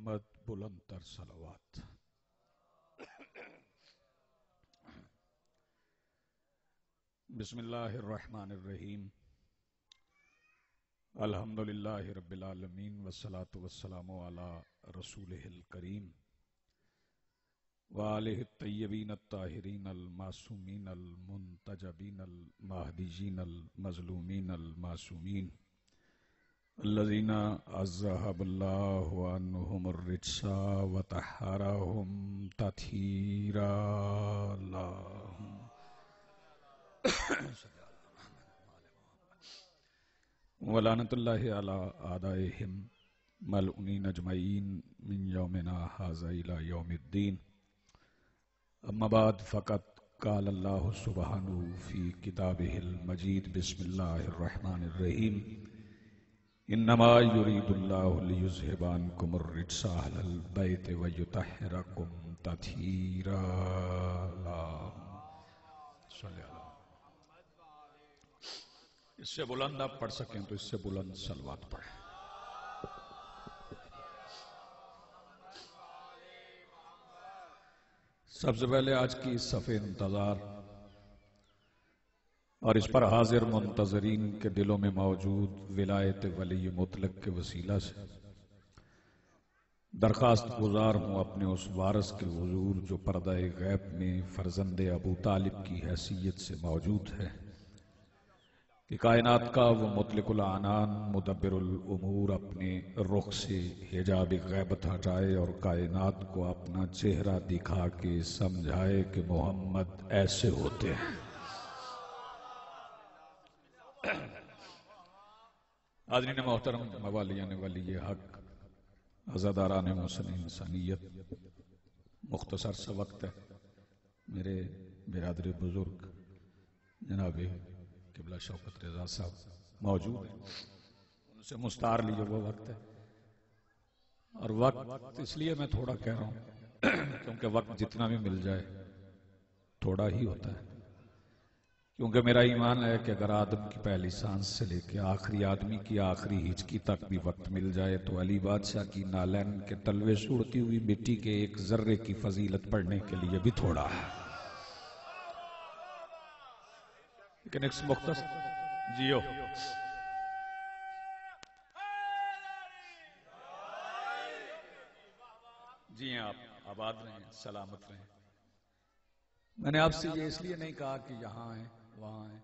محمد بلند تر صلوات. بسم اللہ الرحمن الرحیم. الحمدللہ رب العالمین والصلاة والسلام علی رسولہ الکریم وآلہ الطیبین الطاہرین المعصومین المنتجبین المہدیین المظلومین المعصومین الذین اذہب اللہ عنہم الرجس وطہرہم تطہیرا. اللہم ولعنت اللہ علی اعدائہم ملعونین اجمعین من یومنا ھذا الی یوم الدین. اما بعد فقط قال اللہ سبحانہ فی کتابہ المجید. بسم اللہ الرحمن الرحیم. انما یرید اللہ لیذھب عنکم الرجس اہل البیت ویطہرکم تطہیرا. اللہم صلی اللہ. اس سے بلند آپ پڑھ سکیں تو اس سے بلند صلوات پڑھیں. سب سے پہلے آج کی صف انتظار اور اس پر حاضر منتظرین کے دلوں میں موجود ولایت ولی مطلق کے وسیلہ سے درخواست گزار ہوں اپنے اس وارث کے حضور جو پردہ غیب میں فرزند ابو طالب کی حیثیت سے موجود ہے کہ کائنات کا وہ مطلق العنان مدبر الامور اپنے رخ سے حجاب غیبت ہٹائے اور کائنات کو اپنا چہرہ دکھا کے سمجھائے کہ محمد ایسے ہوتے ہیں. حاضرین محترم، موالیان ولی حق، عزاداران محسن انسانیت، مختصر سا وقت ہے. میرے برادر بزرگ جناب قبلہ شوکت رضا صاحب موجود ہیں، ان سے مستعار لیے وہ وقت ہے. اور وقت اس لیے میں تھوڑا کہہ رہا ہوں کیونکہ وقت جتنا بھی مل جائے تھوڑا ہی ہوتا ہے. کیونکہ میرا ایمان ہے کہ اگر آدم کی پہلی سانس سے لے کے آخری آدمی کی آخری ہچکی تک بھی وقت مل جائے تو علی بادشاہ کی نالین کے تلوے سے اڑتی ہوئی مٹی کے ایک ذرے کی فضیلت پڑھنے کے لیے بھی تھوڑا ہے. لیکن ایک مختصر جیو جی ہیں، آپ آباد رہیں، سلامت رہیں. میں نے آپ سے یہ اس لیے نہیں کہا کہ یہاں ہیں وہاں ہیں،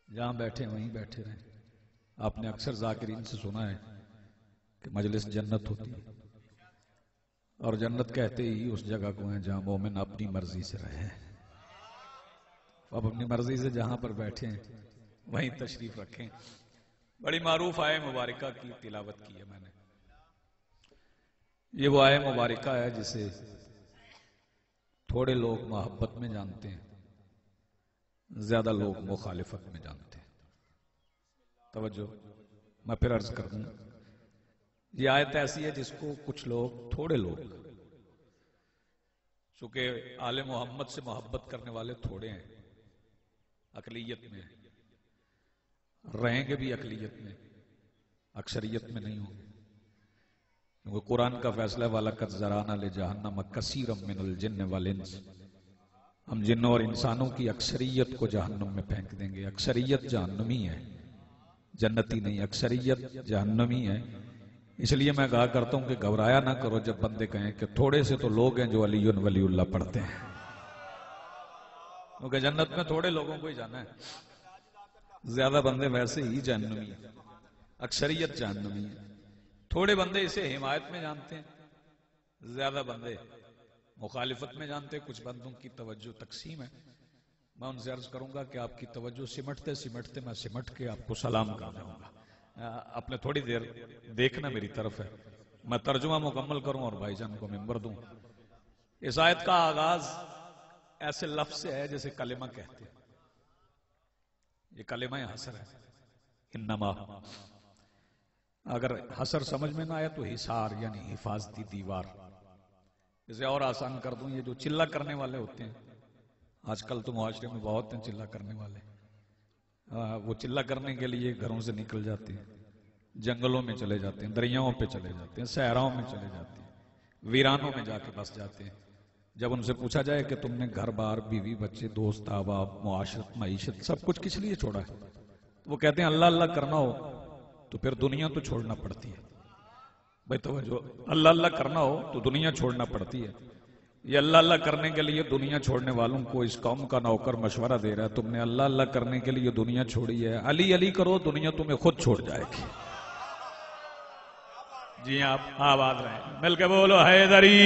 جہاں بیٹھے وہیں بیٹھے رہیں. آپ نے اکثر ذاکرین سے سنا ہے کہ مجلس جنت ہوتی ہے، اور جنت کہتے ہی اس جگہ کو ہے جہاں مومن اپنی مرضی سے رہے. اب اپنی مرضی سے جہاں پر بیٹھے ہیں وہیں تشریف رکھیں. بڑی معروف آیہ مبارکہ کی تلاوت کی ہے میں نے. یہ وہ آیہ مبارکہ ہے جسے تھوڑے لوگ محبت میں جانتے ہیں، زیادہ لوگ مخالفت میں جانتے ہیں. توجہ، میں پھر عرض کر دوں، یہ آیت ایسی ہے جس کو کچھ لوگ، تھوڑے لوگ، چونکہ آل محمد سے محبت کرنے والے تھوڑے ہیں، اقلیت میں رہیں گے بھی، اقلیت میں، اکثریت میں نہیں ہوں گے. کیونکہ قرآن کا فیصلہ وَلَقَدْ ذَرَأْنَا لِجَهَنَّمَ كَثِيرًا مِنَ الْجِنِّ وَالْإِنسِ، ہم جنوں اور انسانوں کی اکثریت کو جہنم میں پھینک دیں گے. اکثریت جہنمی ہے، جنتی نہیں. اکثریت جہنمی ہے. اس لیے میں کہا کرتا ہوں کہ گھبرایا نہ کرو جب بندے کہیں کہ تھوڑے سے تو لوگ ہیں جو علی ولی اللہ پڑھتے ہیں، کیونکہ جنت میں تھوڑے لوگوں کو ہی جانا ہے. زیادہ بندے ویسے ہی جہنمی ہیں، اکثریت جہنمی ہے. تھوڑے بندے اسے حمایت میں جانتے ہیں، زیادہ بندے مخالفت میں جانتے ہیں. کچھ بندوں کی توجہ تقسیم ہے. میں ان سے عرض کروں گا کہ آپ کی توجہ سمٹتے سمٹتے میں سمٹ کے آپ کو سلام کر جاؤں گا. اپنے تھوڑی دیر دیکھنا میری طرف ہے، میں ترجمہ مکمل کروں اور بھائی جان کو منبر دوں. اس آیت کا آغاز ایسے لفظ سے ہے جیسے کلمہ کہتے ہیں. یہ کلمہ حسر ہے، انما. اگر حسر سمجھ میں نہ آئے تو حصار یعنی حفاظتی دیوار. اسے اور آسان کر دوں، یہ جو چلہ کرنے والے ہوتے ہیں، آج کل تو معاشرے میں بہت ہیں چلہ کرنے والے، وہ چلہ کرنے کے لیے گھروں سے نکل جاتے ہیں، جنگلوں میں چلے جاتے ہیں، دریاؤں پہ چلے جاتے ہیں، صحراؤں میں چلے جاتے ہیں، ویرانوں میں جا کے بس جاتے ہیں۔ جب ان سے پوچھا جائے کہ تم نے گھر بار، بیوی، بچے، دوست، احباب، معاشرت، معیشت سب کچھ کس لیے چھوڑا ہے؟ وہ کہتے ہیں اللہ اللہ کرنا ہو تو پھر دنیا تو چھوڑنا پڑتی ہے۔ بھائی توجہ، اللہ اللہ کرنا ہو تو دنیا چھوڑنا پڑتی ہے۔ یہ اللہ اللہ کرنے کے لیے دنیا چھوڑنے والوں کو اس قوم کا نوکر مشورہ دے رہا ہے، تم نے اللہ اللہ کرنے کے لیے دنیا چھوڑی ہے، علی علی کرو دنیا تمہیں خود چھوڑ جائے گی۔ جی آپ آباد رہیں، مل کے بولو حیدری۔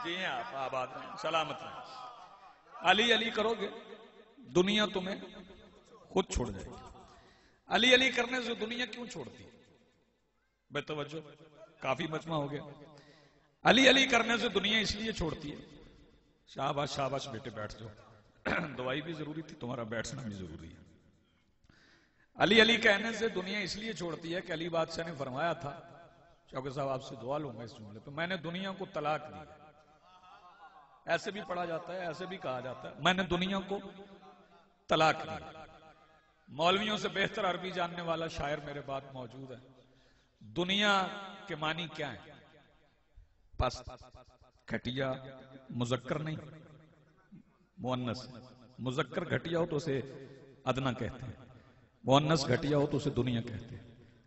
جی آپ آباد رہیں، سلامت رہیں۔ علی علی کرو گے دنیا تمہیں خود چھوڑ جائے گی۔ علی علی کرنے سے دنیا کیوں چھوڑتی ہے؟ بے توجہ، کافی مجمع ہو گیا۔ علی علی کرنے سے دنیا اس لیے چھوڑتی ہے، شاباش شاباش بیٹے بیٹھ جاؤ، دوائی بھی ضروری تھی، تمہارا بیٹھنا بھی ضروری ہے۔ علی علی کہنے سے دنیا اس لیے چھوڑتی ہے کہ علی بادشاہ نے فرمایا تھا، چوکے صاحب آپ سے دعا لوں گا اس جملے پہ، میں نے دنیا کو طلاق دی۔ ایسے بھی پڑھا جاتا ہے، ایسے بھی کہا جاتا ہے، میں نے دنیا کو طلاق دی۔ مولویوں سے بہتر عربی جاننے والا شاعر میرے پاس موجود ہے۔ دنیا کے معنی کیا ہے؟ پس، گھٹیا، مذکر نہیں، مؤنث۔ مذکر گھٹیا ہو تو اسے ادنا کہتے ہیں، مؤنث گھٹیا ہو تو اسے دنیا کہتے ہیں۔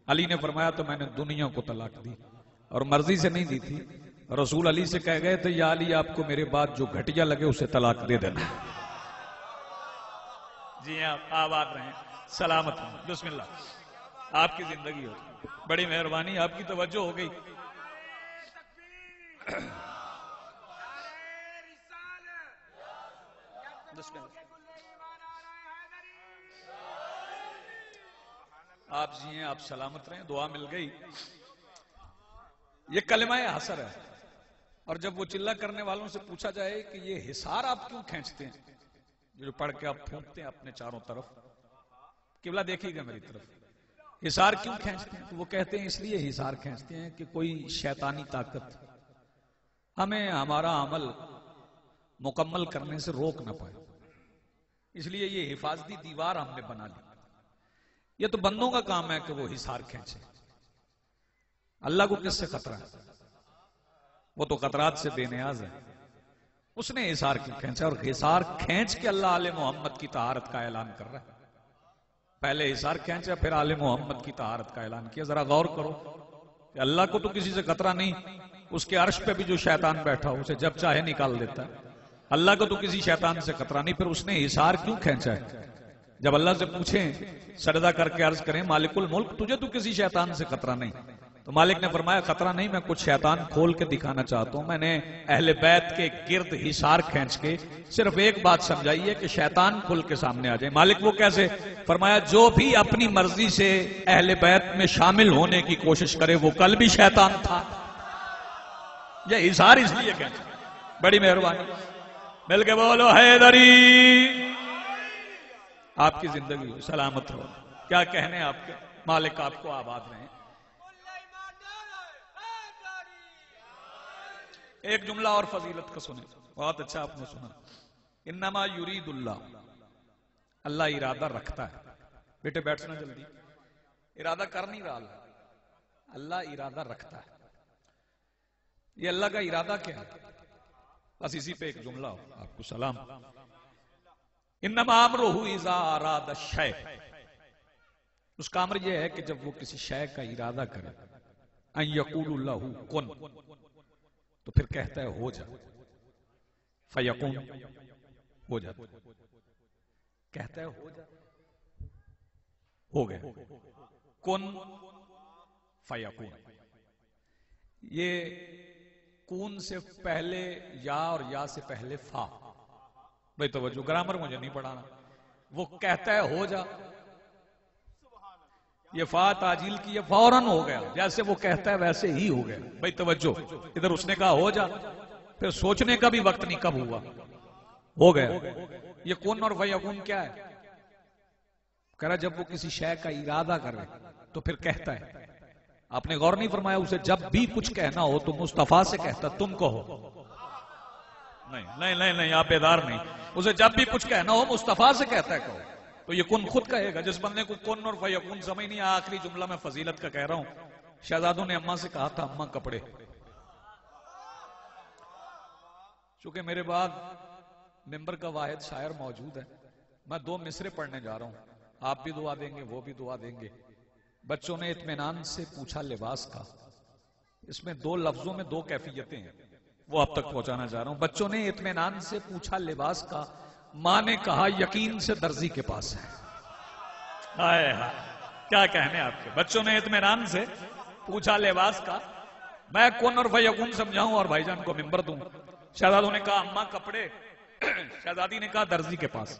علی نے فرمایا تو میں نے دنیا کو طلاق دی، اور مرضی سے نہیں دی تھی، رسول علی سے کہہ گئے تھے یا علی آپ کو میرے بعد جو گھٹیا لگے اسے طلاق دے دینا۔ جی آپ آباد رہیں، سلامت رہیں، بسم اللہ، آپ کی زندگی ہو، بڑی مہربانی، آپ کی توجہ ہو گئی۔ آپ جی ہیں، آپ سلامت رہیں، دعا مل گئی۔ یہ کلمہ حسر ہے، اور جب وہ چلہ کرنے والوں سے پوچھا جائے کہ یہ حصار آپ کیوں کھینچتے ہیں، جو پڑھ کے آپ پھونکتے ہیں اپنے چاروں طرف، قبلہ دیکھیے گا میری طرف، حصار کیوں کھینچتے ہیں؟ تو وہ کہتے ہیں اس لیے حصار کھینچتے ہیں کہ کوئی شیطانی طاقت ہمیں ہمارا عمل مکمل کرنے سے روک نہ پائے، اس لیے یہ حفاظتی دیوار ہم نے بنا لی۔ یہ تو بندوں کا کام ہے کہ وہ حصار کھینچے، اللہ کو کس سے خطرہ ہے؟ وہ تو خطرات سے بے نیاز ہے، اس نے حصار کیوں کھینچا؟ اور حصار کھینچ کے اللہ آل محمد کی طہارت کا اعلان کر رہا ہے۔ پہلے حصار کھینچا پھر آل محمد کی طہارت کا اعلان کیا۔ ذرا غور کرو کہ اللہ کو تو کسی سے خطرہ نہیں، اس کے عرش پہ بھی جو شیطان بیٹھا اسے جب چاہے نکال دیتا ہے۔ اللہ کو تو کسی شیطان سے خطرہ نہیں، پھر اس نے حصار کیوں کھینچا ہے؟ جب اللہ سے پوچھیں، سجدہ کر کے عرض کریں مالک الملک تجھے تو کسی شیطان سے خطرہ نہیں، تو مالک نے فرمایا خطرہ نہیں، میں کچھ شیطان کھول کے دکھانا چاہتا ہوں۔ میں نے اہل بیت کے گرد حصار کھینچ کے صرف ایک بات سمجھائی ہے کہ شیطان کھل کے سامنے آ جائے۔ مالک وہ کیسے؟ فرمایا جو بھی اپنی مرضی سے اہل بیت میں شامل ہونے کی کوشش کرے وہ کل بھی شیطان تھا۔ یہ حصار اس لیے کھینچا، بڑی مہربانی، مل کے بولو حیدری۔ آپ کی زندگی ہو، سلامت ہو، کیا کہنے آپ کے، مالک آپ کو آباد رہیں۔ ایک جملہ اور فضیلت کا سنیں، بہت اچھا آپ نے سنا، انما یرید اللہ، اللہ ارادہ رکھتا ہے۔ بیٹے بیٹھنا جلدی، ارادہ کر نہیں رہا اللہ ارادہ رکھتا ہے۔ یہ اللہ کا ارادہ کیا ہے؟ بس اسی پہ ایک جملہ ہو، آپ کو سلام۔ انما امرہ اذا اراد الشیء، اس کا امر یہ ہے کہ جب وہ کسی شے کا ارادہ کرے، ان یقول لہ کن، تو پھر کہتا ہے ہو جا، فیکون، ہو جا، کہتا ہے ہو جا، ہو گیا، کن فیکون۔ یہ کون سے پہلے یا اور یا سے پہلے فا، بھئی توجہ، گرامر مجھے نہیں پڑھانا، وہ کہتا ہے ہو جا، یہ فا تاجیل کی، یہ فوراً ہو گیا، جیسے وہ کہتا ہے ویسے ہی ہو گیا۔ بھئی توجہ، ادھر اس نے کہا ہو جا، پھر سوچنے کا بھی وقت نہیں کب ہوا، ہو گیا۔ یہ کن اور فیکون کیا ہے؟ کہہ رہا جب وہ کسی شے کا ارادہ کرے تو پھر کہتا ہے۔ آپ نے غور نہیں فرمایا اسے جب بھی کچھ کہنا ہو تو مصطفیٰ سے کہتا تم کہو، نہیں نہیں نہیں نہیں، آپ بیدار نہیں، اسے جب بھی کچھ کہنا ہو مصطفیٰ سے کہتا ہے کہو، تو یہ کن خود کہے گا. جس بندے کو کن اور فیکون سمجھ نہیں آیا، آخری جملہ میں فضیلت کا کہہ رہا ہوں. شہزادوں نے اماں سے کہا تھا اماں کپڑے. چونکہ میرے بعد ممبر کا واحد شاعر موجود ہے، میں 2 مصرے پڑھنے جا رہا ہوں. آپ بھی دعا دیں گے، وہ بھی دعا دیں گے. بچوں نے اطمینان سے پوچھا لباس کا. اس میں 2 لفظوں میں 2 کیفیتیں ہیں، وہ اب تک پہنچانا چاہ رہا ہوں. بچوں نے اطمینان سے پوچھا لباس کا، ماں نے کہا یقین سے درزی کے پاس ہے. ہائے ہائے، کیا کہنے آپ کے. بچوں نے اطمینان سے پوچھا لباس کا، میں کن اور فیکون سمجھاؤں اور بھائی جان کو ممبر دوں. شہزادوں نے کہا اماں کپڑے، شہزادی نے کہا درزی کے پاس.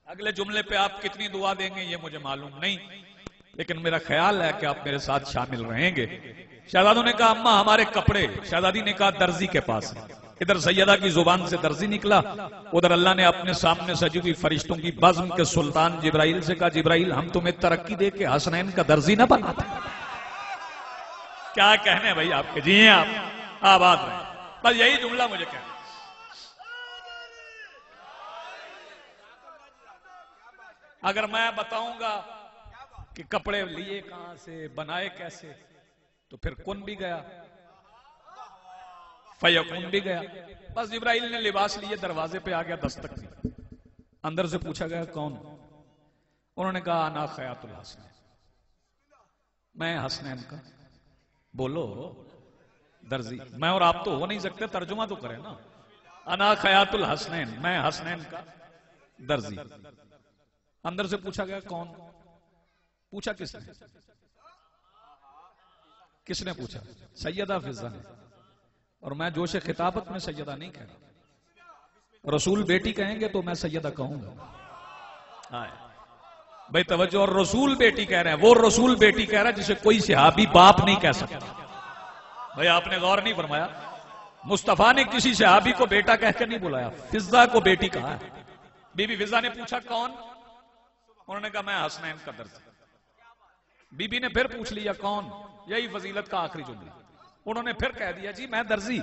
اگلے جملے پہ آپ کتنی دعا دیں گے یہ مجھے معلوم نہیں، لیکن میرا خیال ہے کہ آپ میرے ساتھ شامل رہیں گے. شہزادوں نے کہا اماں ہمارے کپڑے، شہزادی نے کہا درزی کے پاس. ادھر سیدہ کی زبان سے درزی نکلا، ادھر اللہ نے اپنے سامنے سجی ہوئی فرشتوں کی بزم کے سلطان جبرائیل سے کہا جبرائیل ہم تمہیں ترقی دے کے حسنین کا درزی نہ بناتے. کیا کہنے بھائی آپ کے. جی ہیں آپ آباد رہیں. بس یہی جملہ مجھے کہنا. اگر میں بتاؤں گا کہ کپڑے لیے کہاں سے، بنائے کیسے، تو پھر کن بھی گیا، فیکون بھی گیا. بس جبرائیل نے لباس لیے، دروازے پہ آ گیا، دستک دی. اندر سے پوچھا گیا کون؟ انہوں نے کہا انا خیاط الحسنین، میں حسنین کا. بولو درزی. میں اور آپ تو ہو نہیں سکتے، ترجمہ تو کریں نا. انا خیاط الحسنین، میں حسنین کا درزی. اندر سے پوچھا گیا کون؟ پوچھا کس نے؟ کس نے پوچھا؟ سیدہ فضہ نے. اور میں جوش خطابت میں سیدہ نہیں کہہ رہا. رسول بیٹی کہیں گے تو میں سیدہ کہوں گا. بھائی توجہ. اور رسول بیٹی کہہ رہے ہیں، وہ رسول بیٹی کہہ رہا ہے جسے کوئی صحابی باپ نہیں کہہ سکتا. بھائی آپ نے غور نہیں فرمایا، مصطفیٰ نے کسی صحابی کو بیٹا کہہ کے نہیں بلایا، فضہ کو بیٹی کہا ہے. بی بی فضہ نے پوچھا کون؟ انہوں نے کہا میں حسنین کا درزی. بی بی نے پھر پوچھ لیا کون؟ یہی فضیلت کا آخری جملہ. انہوں نے پھر کہہ دیا جی میں درزی.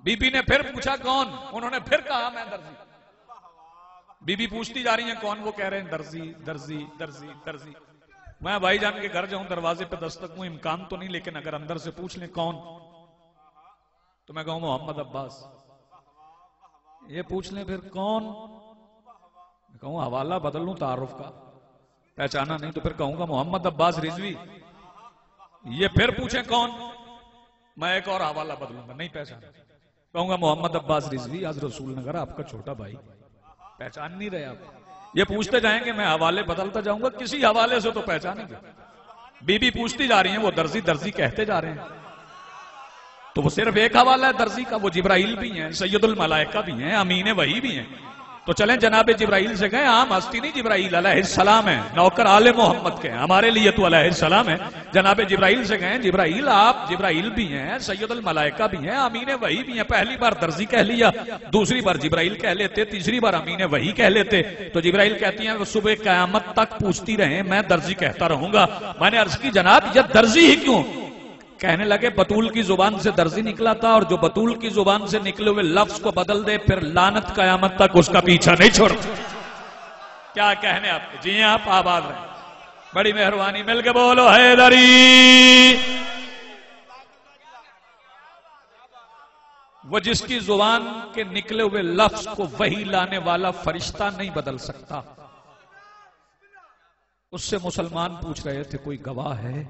بی بی نے پھر پوچھا کون؟ انہوں نے پھر کہا میں درزی. بی بی پوچھتی جا رہی ہیں کون؟ وہ کہہ رہے ہیں درزی درزی درزی درزی. میں بھائی جان کے گھر جاؤں، دروازے پہ دستک دوں، امکان تو نہیں، لیکن اگر اندر سے پوچھ لیں کون، تو میں کہوں محمد عباس. یہ پوچھ لیں پھر کون، میں کہوں حوالہ بدل لوں تعارف کا، پہچانا نہیں تو پھر کہوں گا محمد عباس رضوی. یہ پھر پوچھیں کون، میں ایک اور حوالہ بدلوں گا، نہیں پہچانا، کہوں گا محمد عباس رضوی آج رسول نگر آپ کا چھوٹا بھائی. پہچان نہیں رہے آپ. یہ پوچھتے جائیں گے میں حوالے بدلتا جاؤں گا، کسی حوالے سے تو پہچانیں گے. بی بی پوچھتی جا رہی ہیں، وہ درزی درزی کہتے جا رہے ہیں، تو وہ صرف ایک حوالہ ہے درزی کا. وہ جبرائیل بھی ہیں، سید الملائکہ بھی ہیں، امین وحی بھی ہیں. تو چلیں جناب جبرائیل سے گئے. عام ہستی نہیں، جبرائیل علیہ السلام ہے، نوکر آل محمد کے ہیں، ہمارے لیے تو علیہ السلام ہے. جناب جبرائیل سے گئے، جبرائیل آپ جبرائیل بھی ہیں، سید الملائکہ بھی ہیں، امین وحی بھی ہیں. پہلی بار درزی کہہ لیا، دوسری بار جبرائیل کہہ لیتے، تیسری بار امین وحی کہہ لیتے. تو جبرائیل کہتی ہیں وہ صبح قیامت تک پوچھتی رہیں، میں درزی کہتا رہوں گا. میں نے عرض کی جناب یہ درزی ہی کیوں؟ کہنے لگے بطول کی زبان سے درزی نکلا تھا، اور جو بطول کی زبان سے نکلے ہوئے لفظ کو بدل دے پھر لعنت قیامت تک اس کا پیچھا نہیں چھوڑ. کیا کہنے آپ کے. جی آپ آباد رہیں. بڑی مہربانی، مل کے بولو حیدری. وہ جس کی زبان کے نکلے ہوئے لفظ کو وحی لانے والا فرشتہ نہیں بدل سکتا. اس سے مسلمان پوچھ رہے تھے کوئی گواہ ہے؟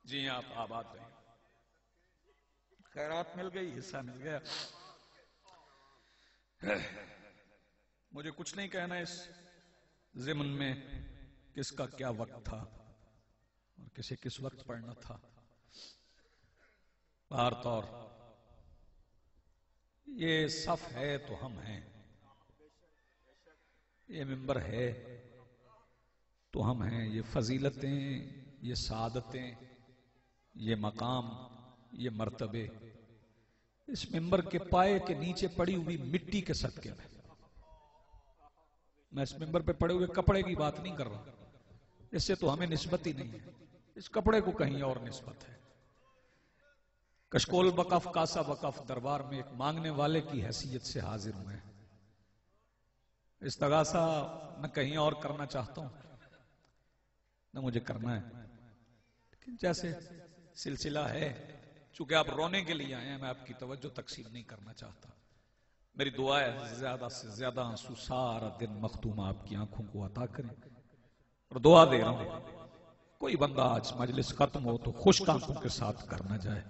جی آپ آباد رہیں. خیرات مل گئی، حصہ مل گیا. مجھے کچھ نہیں کہنا اس ضمن میں کس کا کیا وقت تھا اور کسے کس وقت پڑھنا تھا. بہر طور یہ صف ہے تو ہم ہیں، یہ ممبر ہے تو ہم ہیں. یہ فضیلتیں، یہ سعادتیں، یہ مقام، یہ مرتبے اس ممبر کے پائے کے نیچے پڑی ہوئی مٹی کے صدقے میں اس ممبر پہ پڑے ہوئے کپڑے کی بات نہیں کر رہا. اس سے تو ہمیں نسبت ہی نہیں ہے، اس کپڑے کو کہیں اور نسبت ہے. کشکول وقف، کاسا وقف دربار میں ایک مانگنے والے کی حیثیت سے حاضر ہوئے ہیں. استغاثہ میں کہیں اور کرنا چاہتا ہوں نہ مجھے کرنا ہے، لیکن جیسے سلسلہ ہے، چونکہ آپ رونے کے لیے آئے ہیں، میں آپ کی توجہ تقسیم نہیں کرنا چاہتا. میری دعا ہے زیادہ سے زیادہ آنسو سارا دن مختوم آپ کی آنکھوں کو عطا کریں، اور دعا دے رہا ہوں کوئی بندہ آج مجلس ختم ہو تو خشک آنکھوں کے ساتھ کرنا جائے.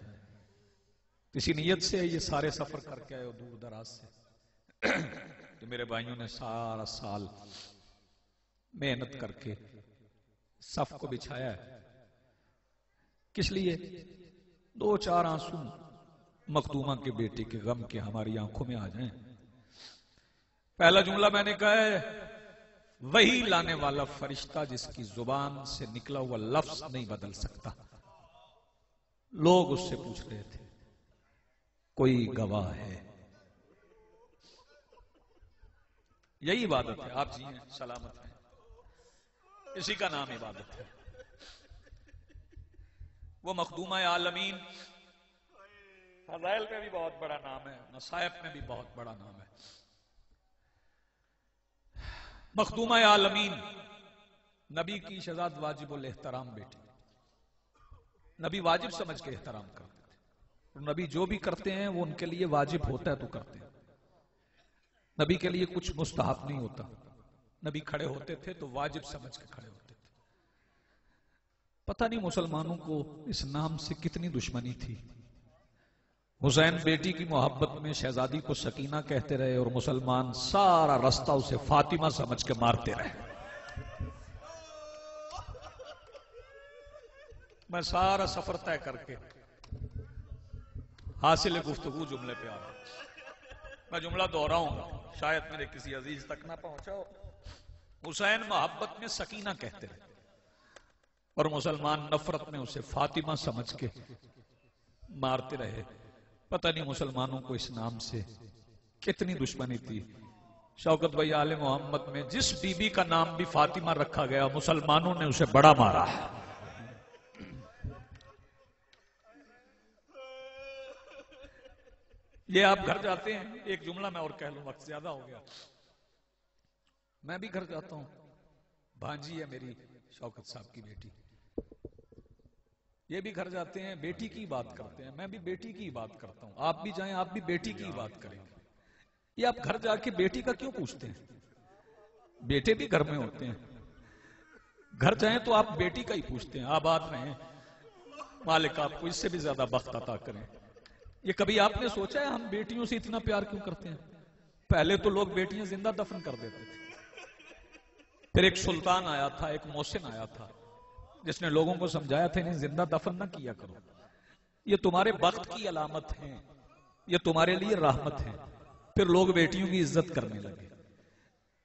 کسی نیت سے یہ سارے سفر کر کے آئے ہو دور دراز سے، تو میرے بھائیوں نے سارا سال محنت کر کے صف کو بچھایا ہے، کس لیے؟ دو چار آنسو مخدومہ کے بیٹے کے غم کے ہماری آنکھوں میں آ جائیں. پہلا جملہ میں نے کہا ہے، وہی لانے والا فرشتہ جس کی زبان سے نکلا ہوا لفظ نہیں بدل سکتا. لوگ اس سے پوچھ رہے تھے کوئی گواہ ہے؟ یہی عبادت ہے. آپ جی ہیں، سلامت ہیں، اسی کا نام عبادت ہے. وہ مخدومہ عالمین فضائل میں بھی بہت بڑا نام ہے، مصائب میں بھی بہت بڑا نام ہے. مخدومہ عالمین نبی کی شہزاد واجب الاحترام بیٹی، نبی واجب سمجھ کے احترام کرتے تھے، اور نبی جو بھی کرتے ہیں وہ ان کے لیے واجب ہوتا ہے تو کرتے ہیں. نبی کے لیے کچھ مستحب نہیں ہوتا. نبی کھڑے ہوتے تھے تو واجب سمجھ کے کھڑے ہوتے تھے. پتہ نہیں مسلمانوں کو اس نام سے کتنی دشمنی تھی. حسین بیٹی کی محبت میں شہزادی کو سکینہ کہتے رہے اور مسلمان سارا رستہ اسے فاطمہ سمجھ کے مارتے رہے. میں سارا سفر طے کر کے حاصل گفتگو جملے پہ آ رہا ہوں. میں جملہ دوہراؤں گا، شاید میرے کسی عزیز تک نہ پہنچا ہو. حسین محبت میں سکینہ کہتے رہے اور مسلمان نفرت میں اسے فاطمہ سمجھ کے مارتے رہے. پتہ نہیں مسلمانوں کو اس نام سے کتنی دشمنی تھی. شوکت بھائی، آل محمد میں جس بی بی کا نام بھی فاطمہ رکھا گیا مسلمانوں نے اسے بڑا مارا ہے. یہ آپ گھر جاتے ہیں، ایک جملہ میں اور کہہ لوں، وقت زیادہ ہو گیا. میں بھی گھر جاتا ہوں، بھانجی ہے میری شوکت صاحب کی بیٹی، یہ بھی گھر جاتے ہیں، بیٹی کی بات کرتے ہیں. میں بھی بیٹی کی بات کرتا ہوں. آپ بھی جائیں، آپ بھی بیٹی کی بات کریں. یہ آپ گھر جا کے بیٹی کا کیوں پوچھتے ہیں؟ بیٹے بھی گھر میں ہوتے ہیں. گھر جائیں تو آپ بیٹی کا ہی پوچھتے ہیں. آباد رہیں، مالک آپ کو اس سے بھی زیادہ بخت عطا کریں. یہ کبھی آپ نے سوچا ہے ہم بیٹیوں سے اتنا پیار کیوں کرتے ہیں؟ پہلے تو لوگ بیٹیاں زندہ دفن کر دیتے تھے. پھر ایک سلطان آیا تھا، ایک محسن آیا تھا، جس نے لوگوں کو سمجھایا تھا انہیں زندہ دفن نہ کیا کرو، یہ تمہارے بخت کی علامت ہیں، یہ تمہارے لیے رحمت ہے. پھر لوگ بیٹیوں کی عزت کرنے لگے.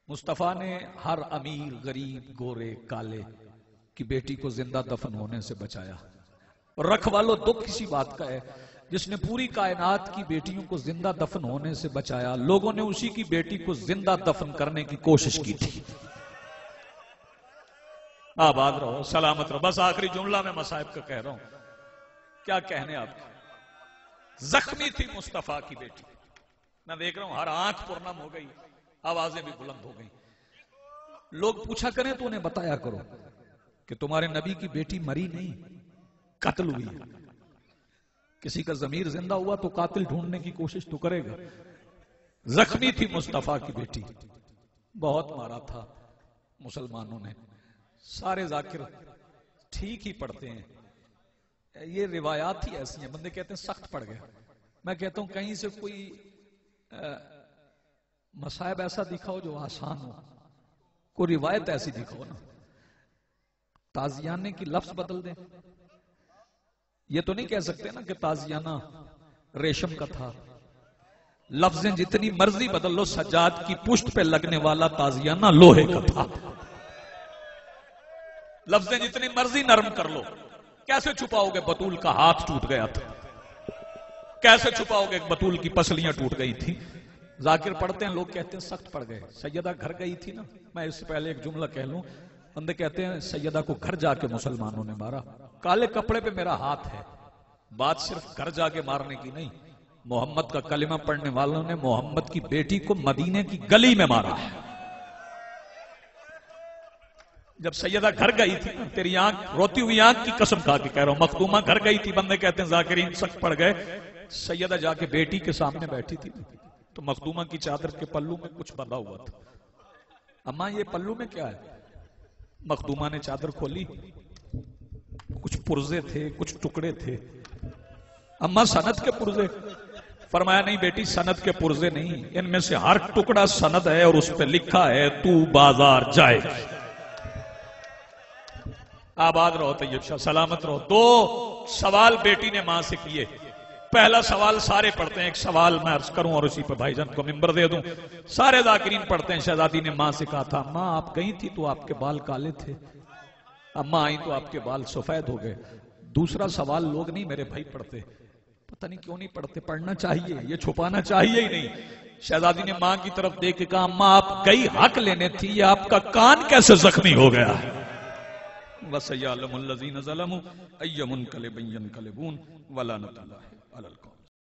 مصطفیٰ نے ہر امیر، غریب، گورے، کالے کی بیٹی کو زندہ دفن ہونے سے بچایا. اور رکھوالو دکھ کسی بات کا ہے، جس نے پوری کائنات کی بیٹیوں کو زندہ دفن ہونے سے بچایا، لوگوں نے اسی کی بیٹی کو زندہ دفن کرنے کی کوشش کی تھی. آباد رہو، سلامت رہو. بس آخری جملہ میں مصائب کا کہہ رہا ہوں. کیا کہنے آپ کی؟ زخمی تھی مصطفیٰ کی بیٹی. میں دیکھ رہا ہوں ہر آنکھ پرنم ہو گئی، آوازیں بھی بلند ہو گئی. لوگ پوچھا کریں تو انہیں بتایا کرو کہ تمہارے نبی کی بیٹی مری نہیں، قتل ہوئی. کسی کا ضمیر زندہ ہوا تو قاتل ڈھونڈنے کی کوشش تو کرے گا. زخمی تھی مصطفیٰ کی بیٹی، بہت مارا تھا مسلمانوں نے. سارے ذاکر ٹھیک ہی پڑھتے ہیں، یہ روایات ہی ایسی ہیں. بندے کہتے ہیں سخت پڑ گیا. میں کہتا ہوں کہیں سے کوئی مصائب ایسا دکھاؤ جو آسان ہو، کوئی روایت ایسی دکھاؤ نا. تازیانے کی لفظ بدل دیں. یہ تو نہیں کہہ سکتے نا کہ تازیانہ ریشم کا تھا. لفظیں جتنی مرضی بدل لو، سجاد کی پشت پہ لگنے والا تازیانہ لوہے کا تھا. لفظیں جتنی مرضی نرم کر لو، کیسے چھپاؤ گے بطول کا ہاتھ ٹوٹ گیا تھا؟ کیسے چھپاؤ گے بطول کی پسلیاں ٹوٹ گئی تھی؟ ذاکر پڑھتے ہیں، لوگ کہتے ہیں سخت پڑ گئے. سیدہ گھر گئی تھی نا. میں اس سے پہلے ایک جملہ کہہ لوں. بندے کہتے ہیں سیدہ کو گھر جا کے مسلمانوں نے مارا. کالے کپڑے پہ میرا ہاتھ ہے. بات صرف گھر جا کے مارنے کی نہیں، محمد کا کلمہ پڑھنے والوں نے محمد کی بیٹی کو مدینے کی گلی میں مارا ہے. جب سیدہ گھر گئی تھی، تیری آنکھ روتی ہوئی آنکھ کی قسم کھا کے کہہ رہا ہوں، مخدومہ گھر گئی تھی، بندے کہتے ہیں ذاکرین سخت پڑ گئے، سیدہ جا کے بیٹی کے سامنے بیٹھی تھی تو مخدومہ کی چادر کے پلو میں کچھ بندھا ہوا تھا. اماں یہ پلو میں کیا ہے؟ مخدومہ نے چادر کھولی، کچھ پرزے تھے، کچھ ٹکڑے تھے. اماں سند کے پرزے؟ فرمایا نہیں بیٹی، سند کے پرزے نہیں، ان میں سے ہر ٹکڑا سند ہے اور اس پہ لکھا ہے تو بازار جائے. آباد رہو طیب شاہ، سلامت رہو. 2 سوال بیٹی نے ماں سے کیے. پہلا سوال سارے پڑھتے ہیں، ایک سوال میں عرض کروں اور اسی پہ بھائی جان کو ممبر دے دوں. سارے ذاکرین پڑھتے ہیں. شہزادی نے ماں سے کہا تھا ماں آپ گئی تھی تو آپ کے بال کالے تھے، اماں آئی تو آپ کے بال سفید ہو گئے. دوسرا سوال لوگ نہیں میرے بھائی پڑھتے، پتہ نہیں کیوں نہیں پڑھتے، پڑھنا چاہیے، یہ چھپانا چاہیے ہی نہیں. شہزادی نے ماں کی طرف دیکھ کے کہا اماں آپ گئی حق لینے تھی، یہ آپ کا کان کیسے زخمی ہو گیا؟ وَسَيَعْلَمُ الَّذِينَ ظَلَمُوا أَيَّ مُنْقَلِبٍ يَنْقَلِبُونَ وَلَعنَتُ اللَّهِ عَلَى الْقَوْمِ